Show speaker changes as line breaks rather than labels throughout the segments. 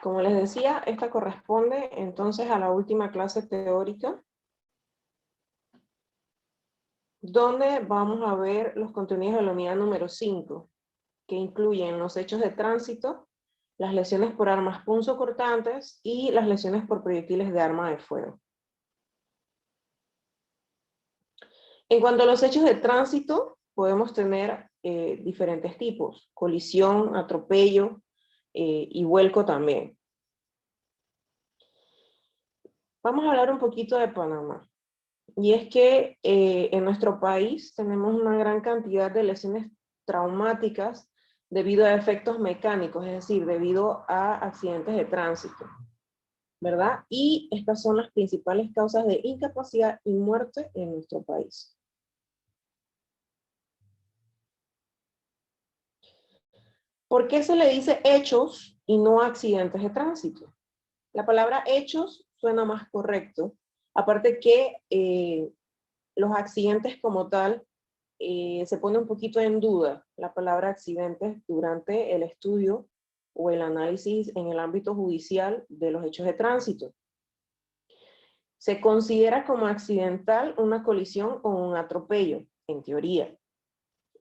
Como les decía, esta corresponde entonces a la última clase teórica, donde vamos a ver los contenidos de la unidad número 5, que incluyen los hechos de tránsito, las lesiones por armas punzocortantes y las lesiones por proyectiles de arma de fuego. En cuanto a los hechos de tránsito, podemos tener diferentes tipos: colisión, atropello y vuelco también. Vamos a hablar un poquito de Panamá. Y es que en nuestro país tenemos una gran cantidad de lesiones traumáticas debido a efectos mecánicos, es decir, debido a accidentes de tránsito, ¿verdad? Y estas son las principales causas de incapacidad y muerte en nuestro país. ¿Por qué se le dice hechos y no accidentes de tránsito? La palabra hechos suena más correcto, aparte que los accidentes como tal se pone un poquito en duda la palabra accidentes durante el estudio o el análisis en el ámbito judicial de los hechos de tránsito. Se considera como accidental una colisión o un atropello, en teoría.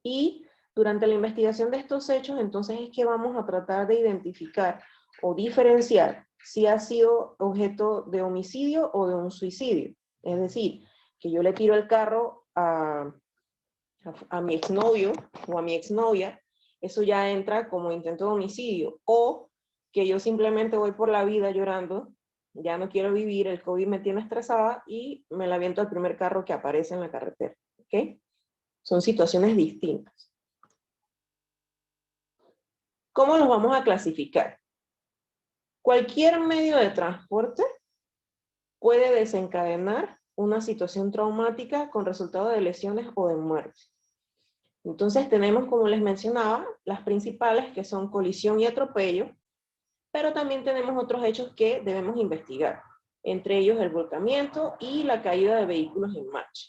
Y durante la investigación de estos hechos, entonces es que vamos a tratar de identificar o diferenciar si ha sido objeto de homicidio o de un suicidio. Es decir, que yo le tiro el carro a mi exnovio o a mi exnovia, eso ya entra como intento de homicidio. O que yo simplemente voy por la vida llorando, ya no quiero vivir, el COVID me tiene estresada y me la aviento al primer carro que aparece en la carretera. ¿Ok? Son situaciones distintas. ¿Cómo los vamos a clasificar? Cualquier medio de transporte puede desencadenar una situación traumática con resultado de lesiones o de muerte. Entonces tenemos, como les mencionaba, las principales, que son colisión y atropello, pero también tenemos otros hechos que debemos investigar, entre ellos el volcamiento y la caída de vehículos en marcha.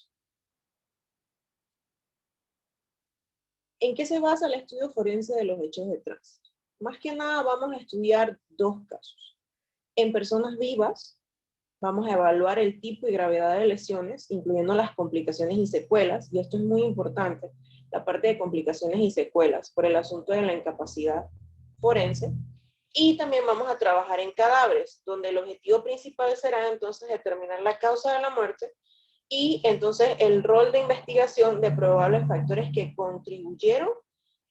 ¿En qué se basa el estudio forense de los hechos de tránsito? Más que nada vamos a estudiar dos casos. En personas vivas, vamos a evaluar el tipo y gravedad de lesiones, incluyendo las complicaciones y secuelas, y esto es muy importante, la parte de complicaciones y secuelas, por el asunto de la incapacidad forense. Y también vamos a trabajar en cadáveres, donde el objetivo principal será entonces determinar la causa de la muerte y entonces el rol de investigación de probables factores que contribuyeron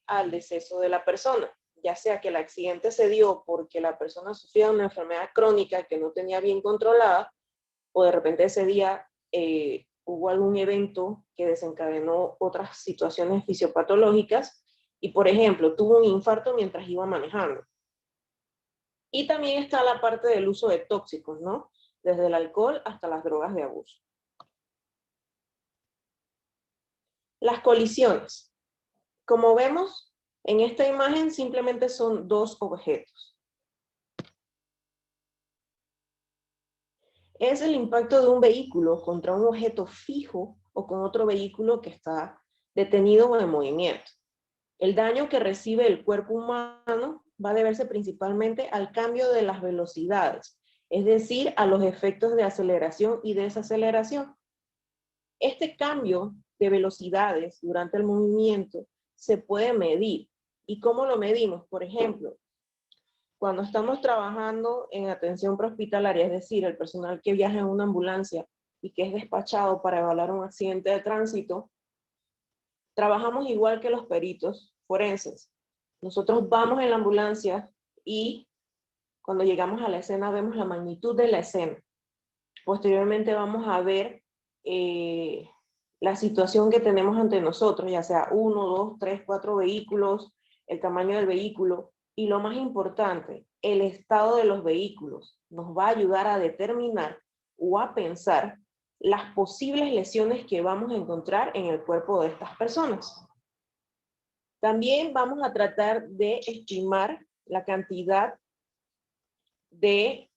al deceso de la persona, ya sea que el accidente se dio porque la persona sufría una enfermedad crónica que no tenía bien controlada, o de repente ese día hubo algún evento que desencadenó otras situaciones fisiopatológicas y, por ejemplo, tuvo un infarto mientras iba manejando. Y también está la parte del uso de tóxicos, ¿no? Desde el alcohol hasta las drogas de abuso. Las colisiones. Como vemos, en esta imagen simplemente son dos objetos. Es el impacto de un vehículo contra un objeto fijo o con otro vehículo que está detenido o en movimiento. El daño que recibe el cuerpo humano va a deberse principalmente al cambio de las velocidades, es decir, a los efectos de aceleración y desaceleración. Este cambio de velocidades durante el movimiento se puede medir. ¿Y cómo lo medimos? Por ejemplo, cuando estamos trabajando en atención prehospitalaria, es decir, el personal que viaja en una ambulancia y que es despachado para evaluar un accidente de tránsito, trabajamos igual que los peritos forenses. Nosotros vamos en la ambulancia y cuando llegamos a la escena vemos la magnitud de la escena. Posteriormente vamos a ver la situación que tenemos ante nosotros, ya sea 1, 2, 3, 4 vehículos, el tamaño del vehículo y, lo más importante, el estado de los vehículos. Nos va a ayudar a determinar o a pensar las posibles lesiones que vamos a encontrar en el cuerpo de estas personas. También vamos a tratar de estimar la cantidad de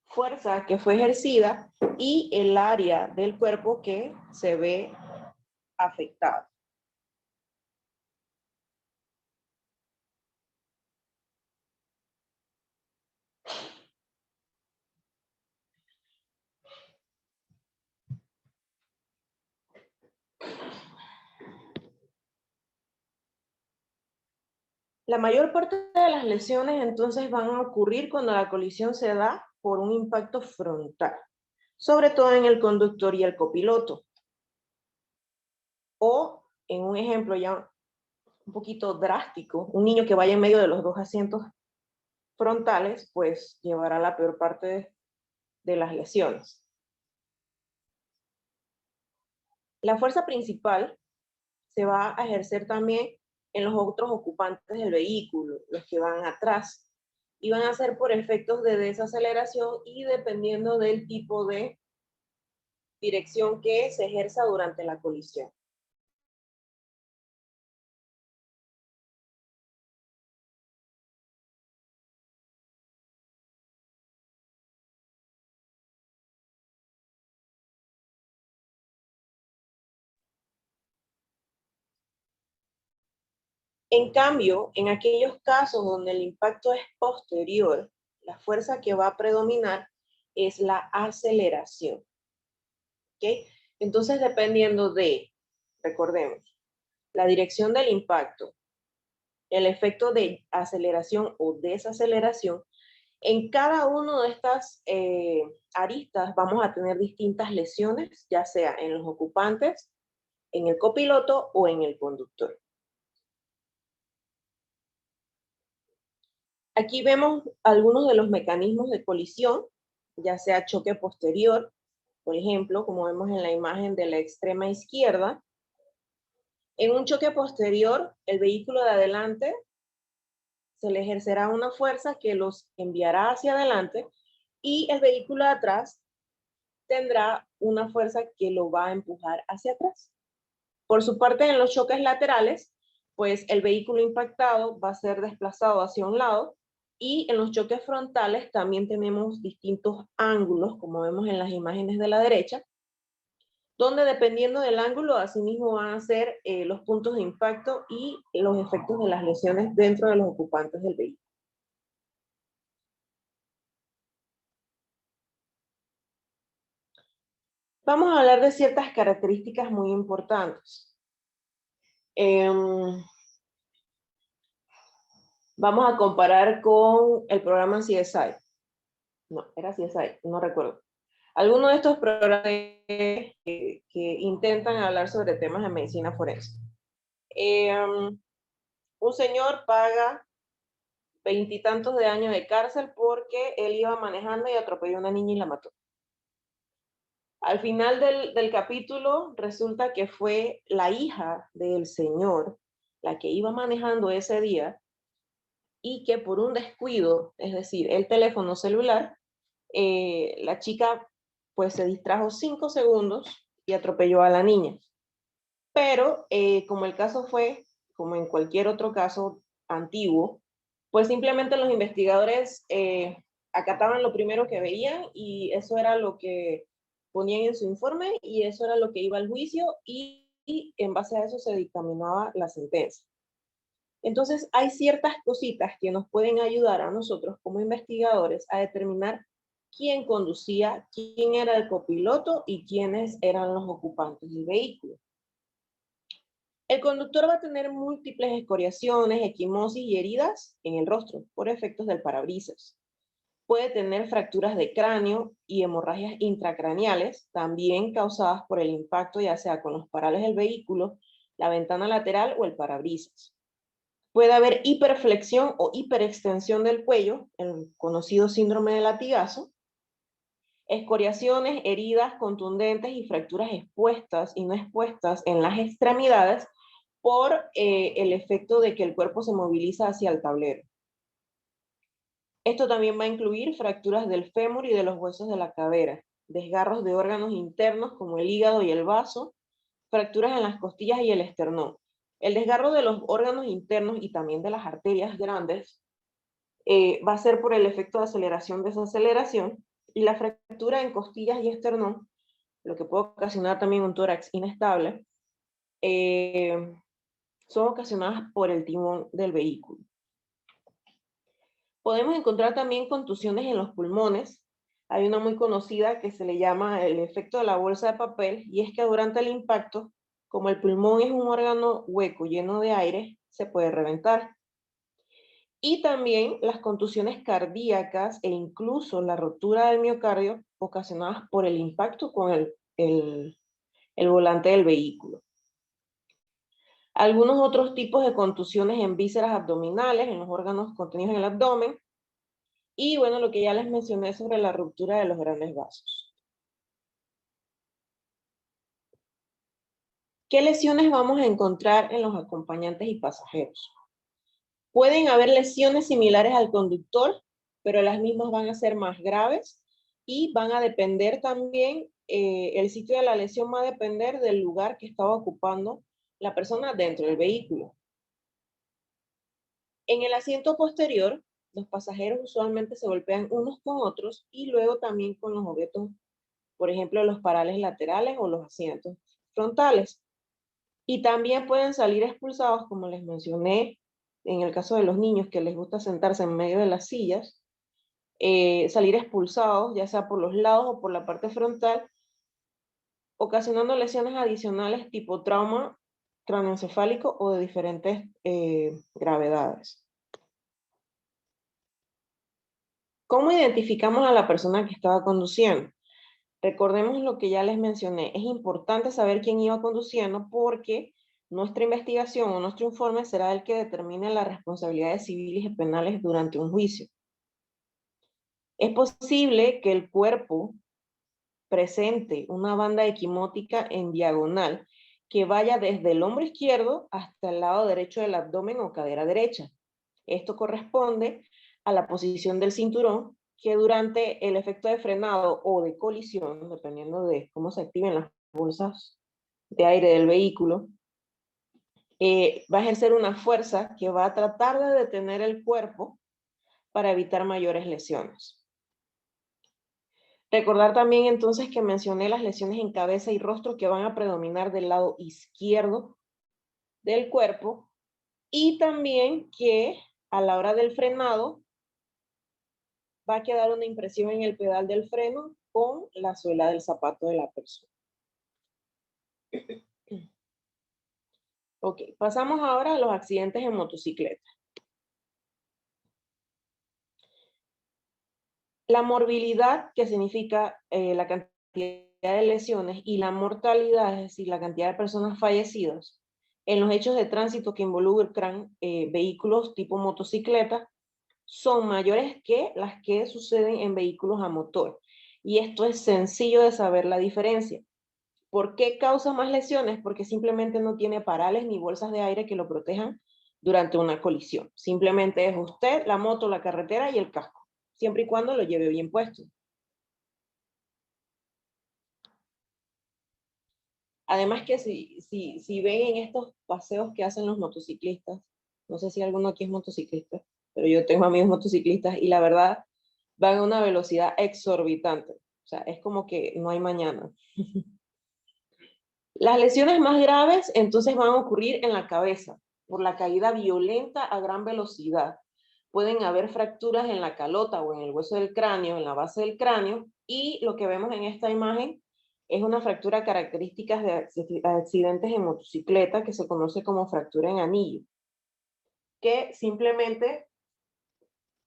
fuerza que fue ejercida y el área del cuerpo que se ve afectada. La mayor parte de las lesiones entonces van a ocurrir cuando la colisión se da por un impacto frontal, sobre todo en el conductor y el copiloto. O, en un ejemplo ya un poquito drástico, un niño que vaya en medio de los dos asientos frontales, pues llevará la peor parte de las lesiones. La fuerza principal se va a ejercer también en los otros ocupantes del vehículo, los que van atrás, y van a ser por efectos de desaceleración y dependiendo del tipo de dirección que se ejerza durante la colisión. En cambio, en aquellos casos donde el impacto es posterior, la fuerza que va a predominar es la aceleración. ¿Okay? Entonces, dependiendo de, recordemos, la dirección del impacto, el efecto de aceleración o desaceleración, en cada una de estas aristas vamos a tener distintas lesiones, ya sea en los ocupantes, en el copiloto o en el conductor. Aquí vemos algunos de los mecanismos de colisión, ya sea choque posterior, por ejemplo, como vemos en la imagen de la extrema izquierda. En un choque posterior, el vehículo de adelante se le ejercerá una fuerza que los enviará hacia adelante y el vehículo de atrás tendrá una fuerza que lo va a empujar hacia atrás. Por su parte, en los choques laterales, pues el vehículo impactado va a ser desplazado hacia un lado y en los choques frontales también tenemos distintos ángulos, como vemos en las imágenes de la derecha, donde dependiendo del ángulo, asimismo van a ser los puntos de impacto y los efectos de las lesiones dentro de los ocupantes del vehículo. Vamos a hablar de ciertas características muy importantes. Vamos a comparar con el programa CSI. No, era CSI, no recuerdo. Algunos de estos programas que intentan hablar sobre temas de medicina forense. Un señor paga 20 y tantos de años de cárcel porque él iba manejando y atropelló a una niña y la mató. Al final del capítulo resulta que fue la hija del señor la que iba manejando ese día y que por un descuido, es decir, el teléfono celular, la chica pues se distrajo 5 segundos y atropelló a la niña. Pero como el caso fue, como en cualquier otro caso antiguo, pues simplemente los investigadores acataban lo primero que veían y eso era lo que ponían en su informe y eso era lo que iba al juicio y en base a eso se dictaminaba la sentencia. Entonces hay ciertas cositas que nos pueden ayudar a nosotros como investigadores a determinar quién conducía, quién era el copiloto y quiénes eran los ocupantes del vehículo. El conductor va a tener múltiples escoriaciones, equimosis y heridas en el rostro por efectos del parabrisas. Puede tener fracturas de cráneo y hemorragias intracraneales, también causadas por el impacto ya sea con los parales del vehículo, la ventana lateral o el parabrisas. Puede haber hiperflexión o hiperextensión del cuello, el conocido síndrome de latigazo, escoriaciones, heridas contundentes y fracturas expuestas y no expuestas en las extremidades por el efecto de que el cuerpo se moviliza hacia el tablero. Esto también va a incluir fracturas del fémur y de los huesos de la cadera, desgarros de órganos internos como el hígado y el vaso, fracturas en las costillas y el esternón. El desgarro de los órganos internos y también de las arterias grandes va a ser por el efecto de aceleración-desaceleración y la fractura en costillas y esternón, lo que puede ocasionar también un tórax inestable, son ocasionadas por el timón del vehículo. Podemos encontrar también contusiones en los pulmones. Hay una muy conocida que se le llama el efecto de la bolsa de papel y es que durante el impacto, como el pulmón es un órgano hueco lleno de aire, se puede reventar. Y también las contusiones cardíacas e incluso la ruptura del miocardio ocasionadas por el impacto con el volante del vehículo. Algunos otros tipos de contusiones en vísceras abdominales, en los órganos contenidos en el abdomen. Y bueno, lo que ya les mencioné sobre la ruptura de los grandes vasos. ¿Qué lesiones vamos a encontrar en los acompañantes y pasajeros? Pueden haber lesiones similares al conductor, pero las mismas van a ser más graves y van a depender también, el sitio de la lesión va a depender del lugar que estaba ocupando la persona dentro del vehículo. En el asiento posterior, los pasajeros usualmente se golpean unos con otros y luego también con los objetos, por ejemplo, los parales laterales o los asientos frontales. Y también pueden salir expulsados, como les mencioné, en el caso de los niños que les gusta sentarse en medio de las sillas, salir expulsados, ya sea por los lados o por la parte frontal, ocasionando lesiones adicionales tipo trauma craneoencefálico o de diferentes gravedades. ¿Cómo identificamos a la persona que estaba conduciendo? Recordemos lo que ya les mencioné. Es importante saber quién iba conduciendo porque nuestra investigación o nuestro informe será el que determine las responsabilidades civiles y penales durante un juicio. Es posible que el cuerpo presente una banda equimótica en diagonal que vaya desde el hombro izquierdo hasta el lado derecho del abdomen o cadera derecha. Esto corresponde a la posición del cinturón que durante el efecto de frenado o de colisión, dependiendo de cómo se activen las bolsas de aire del vehículo, va a ejercer una fuerza que va a tratar de detener el cuerpo para evitar mayores lesiones. Recordar también entonces que mencioné las lesiones en cabeza y rostro que van a predominar del lado izquierdo del cuerpo y también que a la hora del frenado va a quedar una impresión en el pedal del freno con la suela del zapato de la persona. Ok, pasamos ahora a los accidentes en motocicleta. La morbilidad, que significa la cantidad de lesiones, y la mortalidad, es decir, la cantidad de personas fallecidas, en los hechos de tránsito que involucran vehículos tipo motocicleta, son mayores que las que suceden en vehículos a motor. Y esto es sencillo de saber la diferencia. ¿Por qué causa más lesiones? Porque simplemente no tiene parales ni bolsas de aire que lo protejan durante una colisión. Simplemente es usted, la moto, la carretera y el casco, siempre y cuando lo lleve bien puesto. Además que si ven en estos paseos que hacen los motociclistas, no sé si alguno aquí es motociclista, pero yo tengo amigos motociclistas y la verdad van a una velocidad exorbitante. O sea, es como que no hay mañana. Las lesiones más graves entonces van a ocurrir en la cabeza, por la caída violenta a gran velocidad. Pueden haber fracturas en la calota o en el hueso del cráneo, en la base del cráneo, y lo que vemos en esta imagen es una fractura característica de accidentes en motocicleta que se conoce como fractura en anillo, que simplemente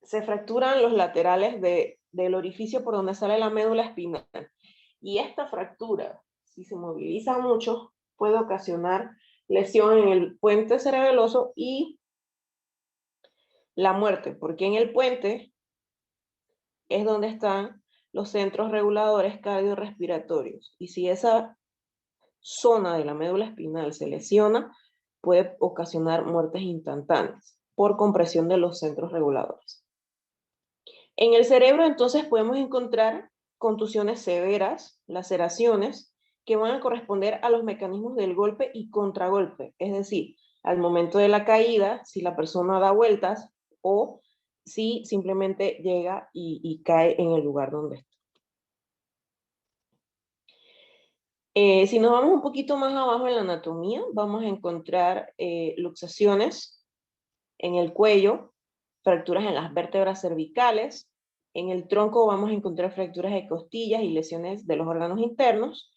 se fracturan los laterales del orificio por donde sale la médula espinal. Y esta fractura, si se moviliza mucho, puede ocasionar lesión en el puente cerebeloso y la muerte, porque en el puente es donde están los centros reguladores cardiorrespiratorios. Y si esa zona de la médula espinal se lesiona, puede ocasionar muertes instantáneas por compresión de los centros reguladores. En el cerebro entonces podemos encontrar contusiones severas, laceraciones, que van a corresponder a los mecanismos del golpe y contragolpe, es decir, al momento de la caída, si la persona da vueltas o si simplemente llega y cae en el lugar donde está. Si nos vamos un poquito más abajo en la anatomía, vamos a encontrar luxaciones en el cuello, fracturas en las vértebras cervicales. En el tronco vamos a encontrar fracturas de costillas y lesiones de los órganos internos.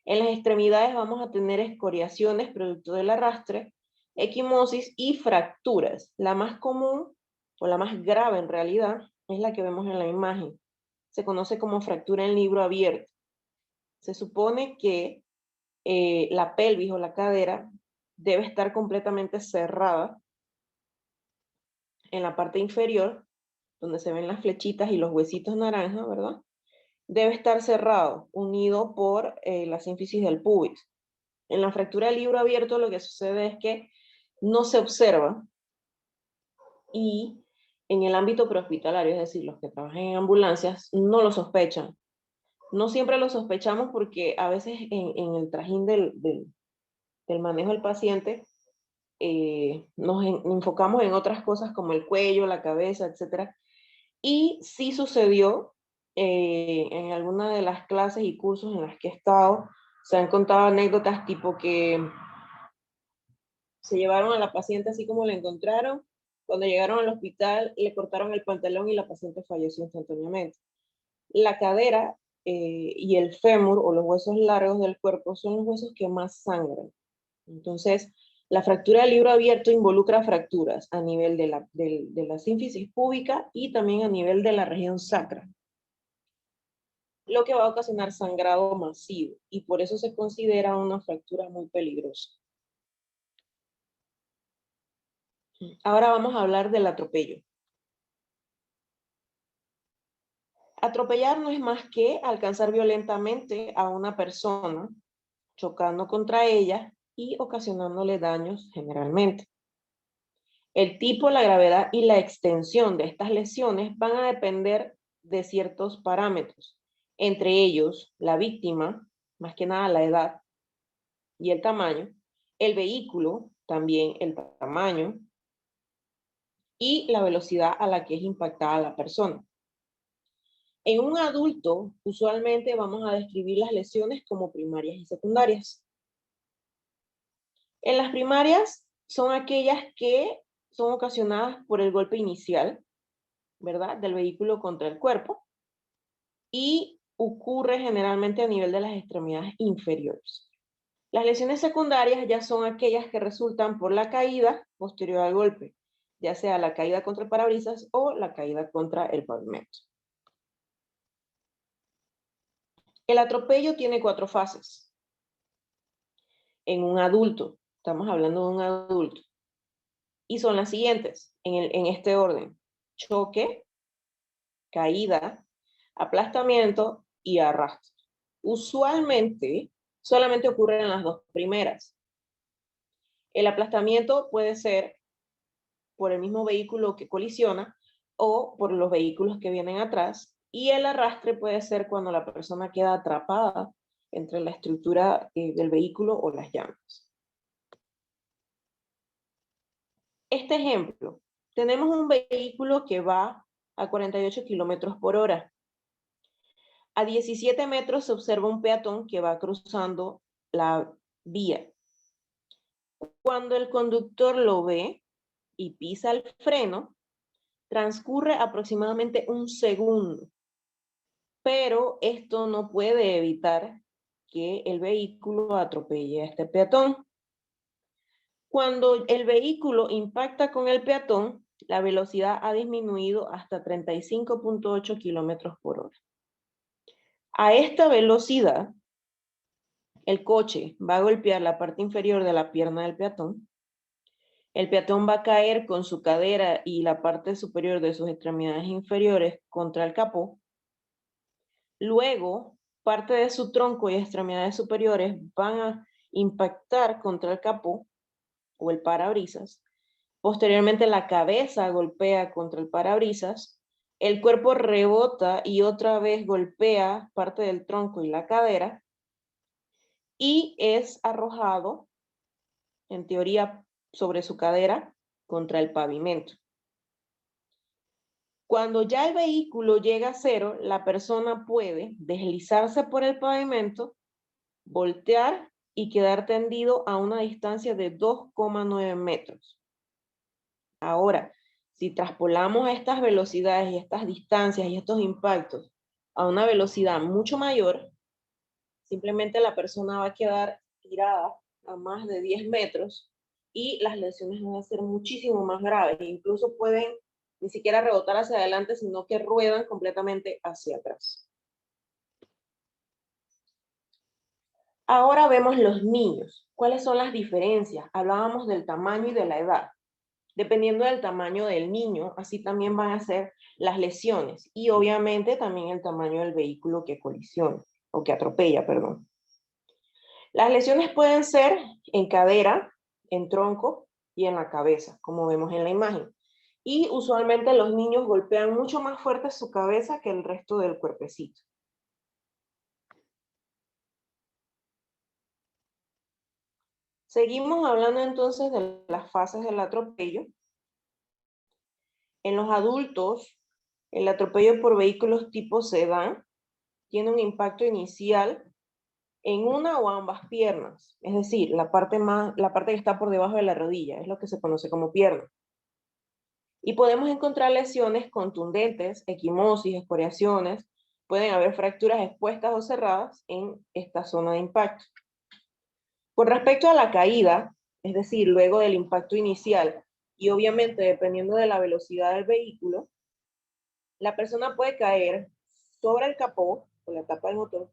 En las extremidades vamos a tener escoriaciones producto del arrastre, equimosis y fracturas. La más común, o la más grave en realidad, es la que vemos en la imagen. Se conoce como fractura en libro abierto. Se supone que la pelvis o la cadera debe estar completamente cerrada en la parte inferior, donde se ven las flechitas y los huesitos naranjas, ¿verdad? Debe estar cerrado, unido por la sínfisis del pubis. En la fractura del libro abierto lo que sucede es que no se observa y en el ámbito prehospitalario, es decir, los que trabajan en ambulancias, no lo sospechan. No siempre lo sospechamos porque a veces en el trajín del manejo del paciente nos enfocamos en otras cosas como el cuello, la cabeza, etc. Y sí sucedió en alguna de las clases y cursos en las que he estado, se han contado anécdotas tipo que se llevaron a la paciente así como la encontraron, cuando llegaron al hospital le cortaron el pantalón y la paciente falleció instantáneamente. La cadera y el fémur o los huesos largos del cuerpo son los huesos que más sangran. Entonces, la fractura del libro abierto involucra fracturas a nivel de la sínfisis púbica y también a nivel de la región sacra, lo que va a ocasionar sangrado masivo y por eso se considera una fractura muy peligrosa. Ahora vamos a hablar del atropello. Atropellar no es más que alcanzar violentamente a una persona, chocando contra ella y ocasionándole daños generalmente. El tipo, la gravedad y la extensión de estas lesiones van a depender de ciertos parámetros, entre ellos la víctima, más que nada la edad y el tamaño, el vehículo, también el tamaño, y la velocidad a la que es impactada la persona. En un adulto, usualmente vamos a describir las lesiones como primarias y secundarias. En las primarias son aquellas que son ocasionadas por el golpe inicial, ¿verdad?, del vehículo contra el cuerpo y ocurre generalmente a nivel de las extremidades inferiores. Las lesiones secundarias ya son aquellas que resultan por la caída posterior al golpe, ya sea la caída contra el parabrisas o la caída contra el pavimento. El atropello tiene 4 fases. En un adulto, estamos hablando de un adulto, y son las siguientes, en este orden: choque, caída, aplastamiento y arrastre. Usualmente, solamente ocurren en las 2 primeras. El aplastamiento puede ser por el mismo vehículo que colisiona o por los vehículos que vienen atrás, y el arrastre puede ser cuando la persona queda atrapada entre la estructura del vehículo o las llantas. Este ejemplo, tenemos un vehículo que va a 48 kilómetros por hora. A 17 metros se observa un peatón que va cruzando la vía. Cuando el conductor lo ve y pisa el freno, transcurre aproximadamente un segundo, pero esto no puede evitar que el vehículo atropelle a este peatón. Cuando el vehículo impacta con el peatón, la velocidad ha disminuido hasta 35.8 kilómetros por hora. A esta velocidad, el coche va a golpear la parte inferior de la pierna del peatón. El peatón va a caer con su cadera y la parte superior de sus extremidades inferiores contra el capó. Luego, parte de su tronco y extremidades superiores van a impactar contra el capó o el parabrisas. Posteriormente, la cabeza golpea contra el parabrisas. El cuerpo rebota y otra vez golpea parte del tronco y la cadera. Y es arrojado, en teoría, sobre su cadera contra el pavimento. Cuando ya el vehículo llega a cero, la persona puede deslizarse por el pavimento, voltear y quedar tendido a una distancia de 2,9 metros. Ahora, si traspolamos estas velocidades y estas distancias y estos impactos a una velocidad mucho mayor, simplemente la persona va a quedar tirada a más de 10 metros y las lesiones van a ser muchísimo más graves. Incluso pueden ni siquiera rebotar hacia adelante, sino que ruedan completamente hacia atrás. Ahora vemos los niños. ¿Cuáles son las diferencias? Hablábamos del tamaño y de la edad. Dependiendo del tamaño del niño, así también van a ser las lesiones y obviamente también el tamaño del vehículo que colisiona o que atropella, perdón. Las lesiones pueden ser en cadera, en tronco y en la cabeza, como vemos en la imagen. Y usualmente los niños golpean mucho más fuerte su cabeza que el resto del cuerpecito. Seguimos hablando entonces de las fases del atropello. En los adultos, el atropello por vehículos tipo sedán tiene un impacto inicial en una o ambas piernas, es decir, la parte que está por debajo de la rodilla, es lo que se conoce como pierna. Y podemos encontrar lesiones contundentes, equimosis, escoriaciones, pueden haber fracturas expuestas o cerradas en esta zona de impacto. Con respecto a la caída, es decir, luego del impacto inicial, y obviamente dependiendo de la velocidad del vehículo, la persona puede caer sobre el capó, o la tapa del motor,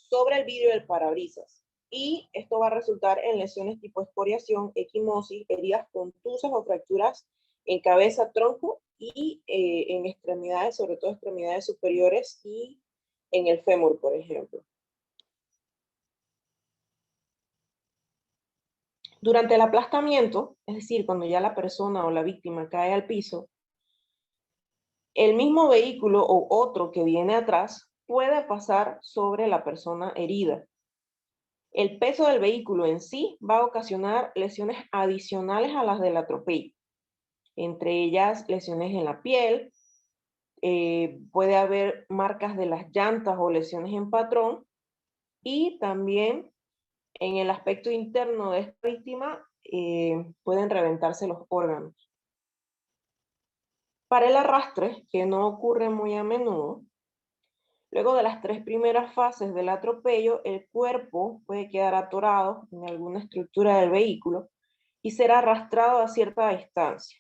sobre el vidrio del parabrisas. Y esto va a resultar en lesiones tipo escoriación, equimosis, heridas contusas o fracturas en cabeza, tronco y en extremidades, sobre todo extremidades superiores y en el fémur, por ejemplo. Durante el aplastamiento, es decir, cuando ya la persona o la víctima cae al piso, el mismo vehículo o otro que viene atrás puede pasar sobre la persona herida. El peso del vehículo en sí va a ocasionar lesiones adicionales a las del atropello, entre ellas lesiones en la piel, puede haber marcas de las llantas o lesiones en patrón, y también en el aspecto interno de esta víctima pueden reventarse los órganos. Para el arrastre, que no ocurre muy a menudo, luego de las 3 primeras fases del atropello, el cuerpo puede quedar atorado en alguna estructura del vehículo y ser arrastrado a cierta distancia.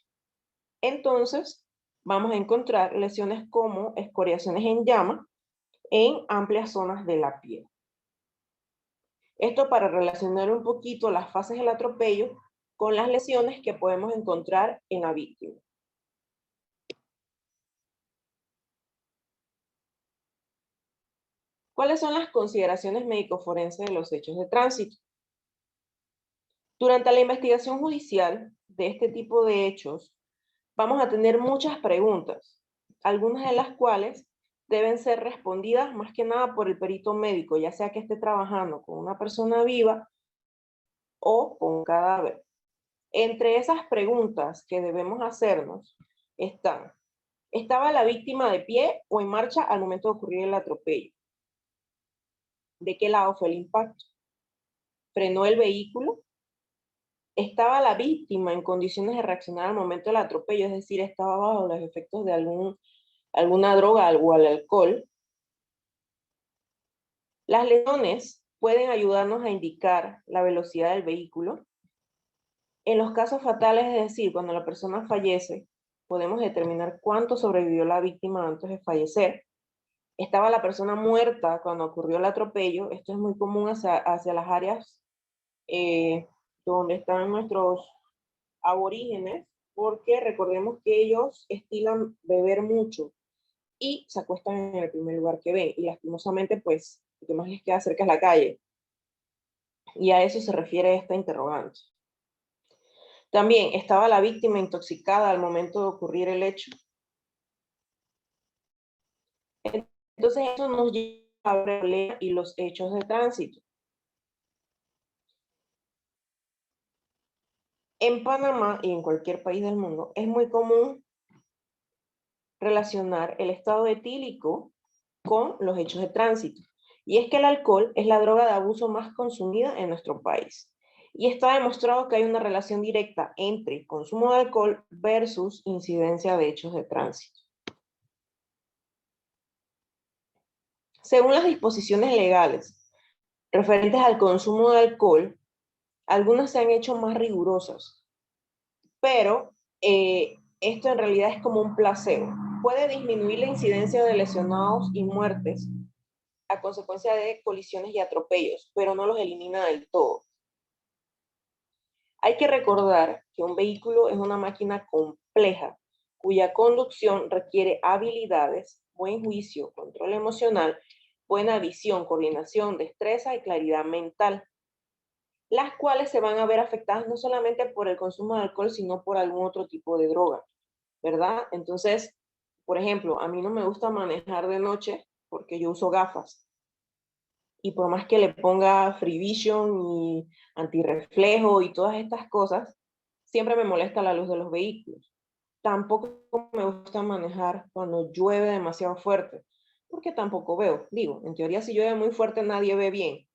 Entonces, vamos a encontrar lesiones como escoriaciones en llama en amplias zonas de la piel. Esto para relacionar un poquito las fases del atropello con las lesiones que podemos encontrar en la víctima. ¿Cuáles son las consideraciones médico-forenses de los hechos de tránsito? Durante la investigación judicial de este tipo de hechos, vamos a tener muchas preguntas, algunas de las cuales deben ser respondidas más que nada por el perito médico, ya sea que esté trabajando con una persona viva o con un cadáver. Entre esas preguntas que debemos hacernos están: ¿estaba la víctima de pie o en marcha al momento de ocurrir el atropello? ¿De qué lado fue el impacto? ¿Frenó el vehículo? ¿Estaba la víctima en condiciones de reaccionar al momento del atropello? Es decir, ¿estaba bajo los efectos de alguna droga o al alcohol? Las lesiones pueden ayudarnos a indicar la velocidad del vehículo. En los casos fatales, es decir, cuando la persona fallece, podemos determinar cuánto sobrevivió la víctima antes de fallecer. ¿Estaba la persona muerta cuando ocurrió el atropello? Esto es muy común hacia las áreas donde están nuestros aborígenes, porque recordemos que ellos estilan beber mucho y se acuestan en el primer lugar que ven, y lastimosamente pues lo que más les queda cerca es la calle, y a eso se refiere esta interrogante. También, ¿estaba la víctima intoxicada al momento de ocurrir el hecho? Entonces eso nos lleva a ver y los hechos de tránsito. En Panamá y en cualquier país del mundo es muy común relacionar el estado etílico con los hechos de tránsito. Y es que el alcohol es la droga de abuso más consumida en nuestro país. Y está demostrado que hay una relación directa entre consumo de alcohol versus incidencia de hechos de tránsito. Según las disposiciones legales referentes al consumo de alcohol, algunas se han hecho más rigurosas, pero esto en realidad es como un placebo. Puede disminuir la incidencia de lesionados y muertes a consecuencia de colisiones y atropellos, pero no los elimina del todo. Hay que recordar que un vehículo es una máquina compleja, cuya conducción requiere habilidades, buen juicio, control emocional, buena visión, coordinación, destreza y claridad mental, las cuales se van a ver afectadas no solamente por el consumo de alcohol, sino por algún otro tipo de droga, ¿verdad? Entonces, por ejemplo, a mí no me gusta manejar de noche porque yo uso gafas. Y por más que le ponga Free Vision y antirreflejo y todas estas cosas, siempre me molesta la luz de los vehículos. Tampoco me gusta manejar cuando llueve demasiado fuerte, porque tampoco veo. Digo, en teoría si llueve muy fuerte nadie ve bien,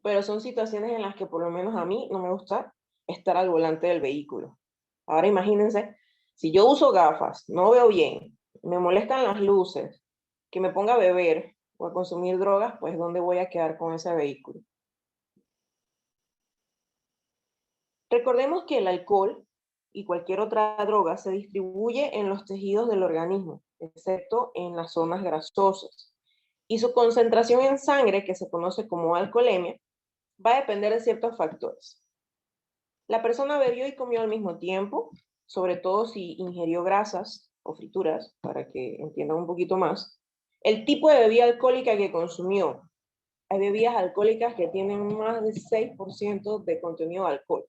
pero son situaciones en las que por lo menos a mí no me gusta estar al volante del vehículo. Ahora imagínense, si yo uso gafas, no veo bien, me molestan las luces, que me ponga a beber o a consumir drogas, pues ¿dónde voy a quedar con ese vehículo? Recordemos que el alcohol y cualquier otra droga se distribuye en los tejidos del organismo, excepto en las zonas grasosas. Y su concentración en sangre, que se conoce como alcoholemia, va a depender de ciertos factores. La persona bebió y comió al mismo tiempo, sobre todo si ingirió grasas o frituras, para que entiendan un poquito más. El tipo de bebida alcohólica que consumió. Hay bebidas alcohólicas que tienen más de 6% de contenido de alcohol.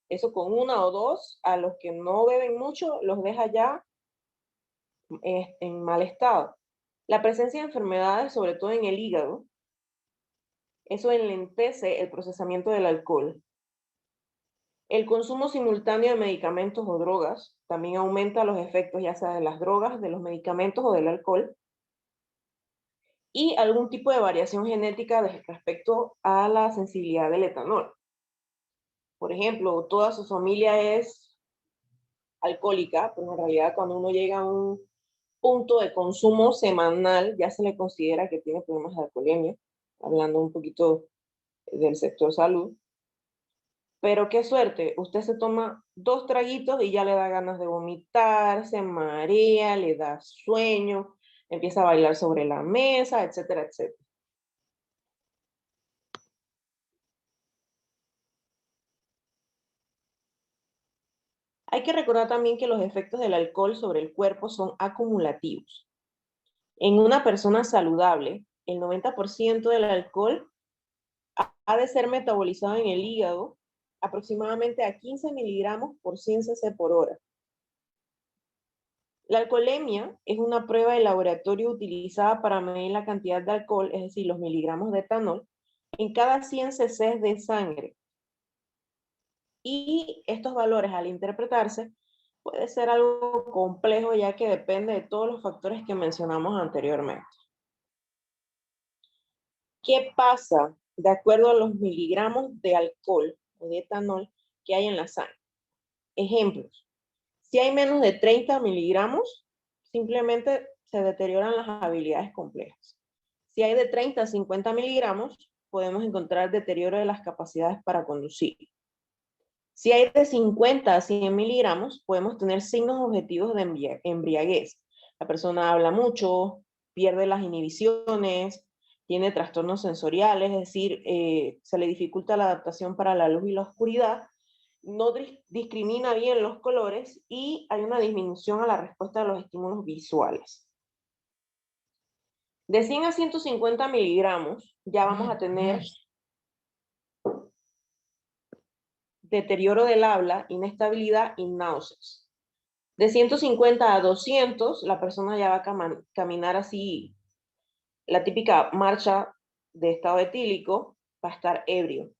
Eso con una o dos, a los que no beben mucho, los deja ya en mal estado. La presencia de enfermedades, sobre todo en el hígado, eso enlentece el procesamiento del alcohol. El consumo simultáneo de medicamentos o drogas también aumenta los efectos ya sea de las drogas, de los medicamentos o del alcohol. Y algún tipo de variación genética respecto a la sensibilidad del etanol. Por ejemplo, toda su familia es alcohólica, pero en realidad cuando uno llega a un punto de consumo semanal ya se le considera que tiene problemas de alcoholemia, hablando un poquito del sector salud. Pero qué suerte, usted se toma 2 traguitos y ya le da ganas de vomitar, se marea, le da sueño, empieza a bailar sobre la mesa, etcétera, etcétera. Hay que recordar también que los efectos del alcohol sobre el cuerpo son acumulativos. En una persona saludable, el 90% del alcohol ha de ser metabolizado en el hígado aproximadamente a 15 miligramos por 100 cc por hora. La alcoholemia es una prueba de laboratorio utilizada para medir la cantidad de alcohol, es decir, los miligramos de etanol, en cada 100 cc de sangre. Y estos valores, al interpretarse, puede ser algo complejo ya que depende de todos los factores que mencionamos anteriormente. ¿Qué pasa de acuerdo a los miligramos de alcohol o de etanol que hay en la sangre? Ejemplos. Si hay menos de 30 miligramos, simplemente se deterioran las habilidades complejas. Si hay de 30 a 50 miligramos, podemos encontrar deterioro de las capacidades para conducir. Si hay de 50 a 100 miligramos, podemos tener signos objetivos de embriaguez. La persona habla mucho, pierde las inhibiciones, tiene trastornos sensoriales, es decir, se le dificulta la adaptación para la luz y la oscuridad, no discrimina bien los colores y hay una disminución a la respuesta de los estímulos visuales. De 100 a 150 miligramos ya vamos a tener deterioro del habla, inestabilidad y náuseas. De 150 a 200, la persona ya va a caminar así, la típica marcha de estado etílico, va a estar ebrio.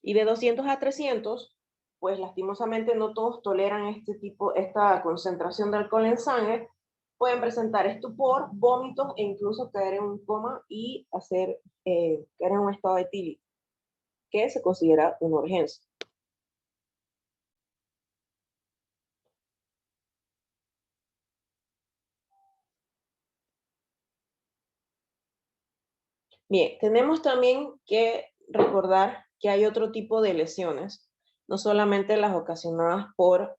Y de 200 a 300, pues lastimosamente no todos toleran esta concentración de alcohol en sangre, pueden presentar estupor, vómitos e incluso caer en un coma y caer en un estado etílico, que se considera una urgencia. Bien, tenemos también que recordar que hay otro tipo de lesiones, no solamente las ocasionadas por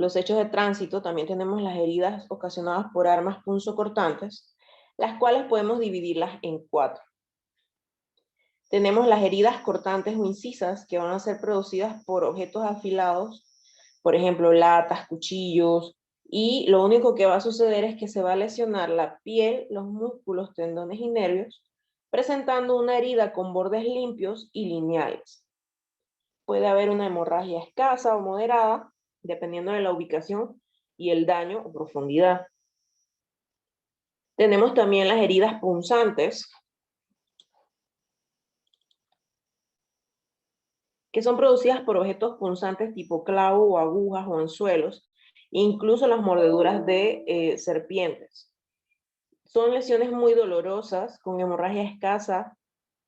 los hechos de tránsito, también tenemos las heridas ocasionadas por armas punzocortantes, las cuales podemos dividirlas en 4. Tenemos las heridas cortantes o incisas, que van a ser producidas por objetos afilados, por ejemplo, latas, cuchillos, y lo único que va a suceder es que se va a lesionar la piel, los músculos, tendones y nervios, presentando una herida con bordes limpios y lineales. Puede haber una hemorragia escasa o moderada, dependiendo de la ubicación y el daño o profundidad. Tenemos también las heridas punzantes, que son producidas por objetos punzantes tipo clavo o agujas o anzuelos, incluso las mordeduras de serpientes. Son lesiones muy dolorosas, con hemorragia escasa,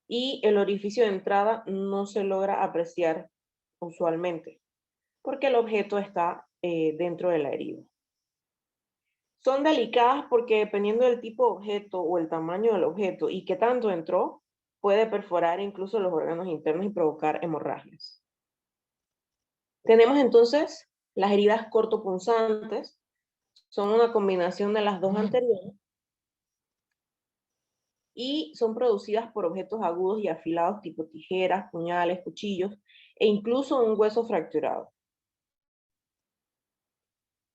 y el orificio de entrada no se logra apreciar usualmente, porque el objeto está dentro de la herida. Son delicadas porque dependiendo del tipo de objeto o el tamaño del objeto y qué tanto entró, puede perforar incluso los órganos internos y provocar hemorragias. Tenemos entonces las heridas cortopunzantes, son una combinación de las dos anteriores y son producidas por objetos agudos y afilados tipo tijeras, puñales, cuchillos e incluso un hueso fracturado.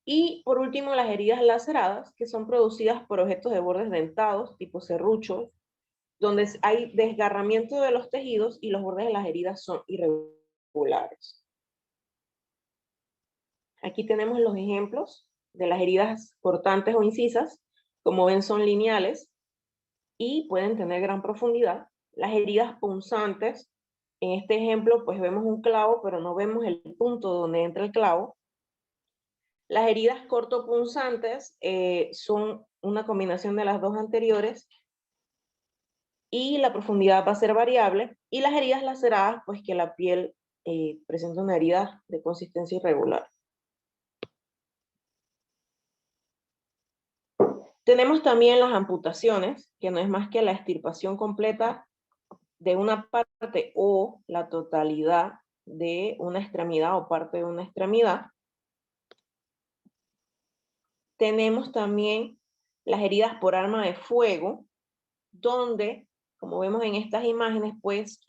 Y por último, las heridas laceradas, que son producidas por objetos de bordes dentados, tipo serruchos, donde hay desgarramiento de los tejidos y los bordes de las heridas son irregulares. Aquí tenemos los ejemplos de las heridas cortantes o incisas. Como ven, son lineales y pueden tener gran profundidad. Las heridas punzantes, en este ejemplo, pues vemos un clavo, pero no vemos el punto donde entra el clavo. Las heridas cortopunzantes son una combinación de las dos anteriores y la profundidad va a ser variable. Y las heridas laceradas, pues que la piel presenta una herida de consistencia irregular. Tenemos también las amputaciones, que no es más que la extirpación completa de una parte o la totalidad de una extremidad o parte de una extremidad. Tenemos también las heridas por arma de fuego, donde, como vemos en estas imágenes, pues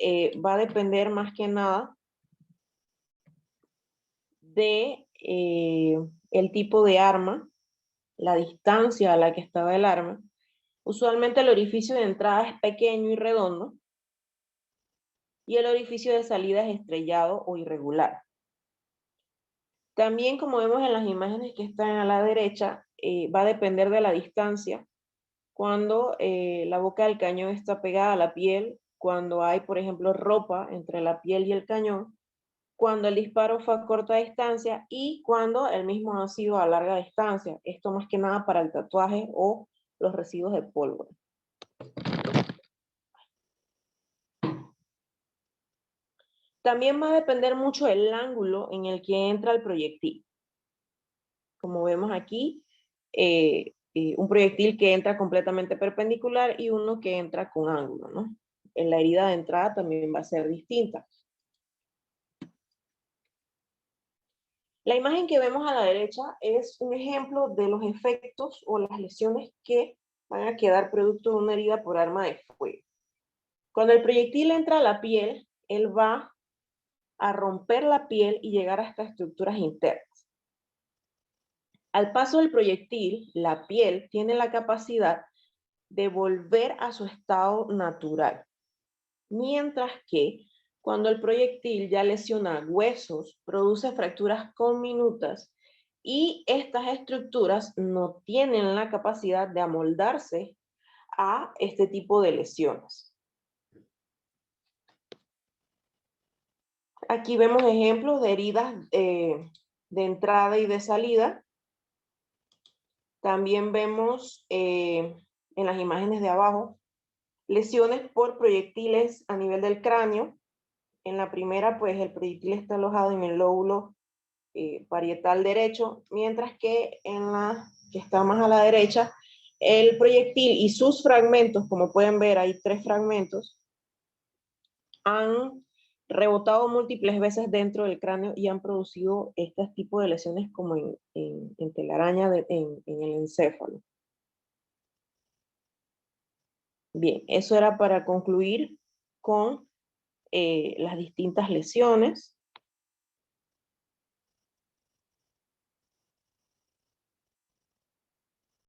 va a depender más que nada de el tipo de arma, la distancia a la que estaba el arma. Usualmente el orificio de entrada es pequeño y redondo, y el orificio de salida es estrellado o irregular. También, como vemos en las imágenes que están a la derecha, va a depender de la distancia. Cuando la boca del cañón está pegada a la piel, cuando hay, por ejemplo, ropa entre la piel y el cañón, cuando el disparo fue a corta distancia y cuando el mismo ha sido a larga distancia. Esto más que nada para el tatuaje o los residuos de pólvora. También va a depender mucho del ángulo en el que entra el proyectil. Como vemos aquí, un proyectil que entra completamente perpendicular y uno que entra con ángulo, ¿no? En la herida de entrada también va a ser distinta. La imagen que vemos a la derecha es un ejemplo de los efectos o las lesiones que van a quedar producto de una herida por arma de fuego. Cuando el proyectil entra a la piel, él va a romper la piel y llegar hasta estructuras internas. Al paso del proyectil, la piel tiene la capacidad de volver a su estado natural, mientras que cuando el proyectil ya lesiona huesos, produce fracturas conminutas y estas estructuras no tienen la capacidad de amoldarse a este tipo de lesiones. Aquí vemos ejemplos de heridas de entrada y de salida. También vemos en las imágenes de abajo lesiones por proyectiles a nivel del cráneo. En la primera, pues el proyectil está alojado en el lóbulo parietal derecho, mientras que en la que está más a la derecha, el proyectil y sus fragmentos, como pueden ver, hay 3 fragmentos, han rebotado múltiples veces dentro del cráneo y han producido este tipo de lesiones como en telaraña en el encéfalo. Bien, eso era para concluir con las distintas lesiones.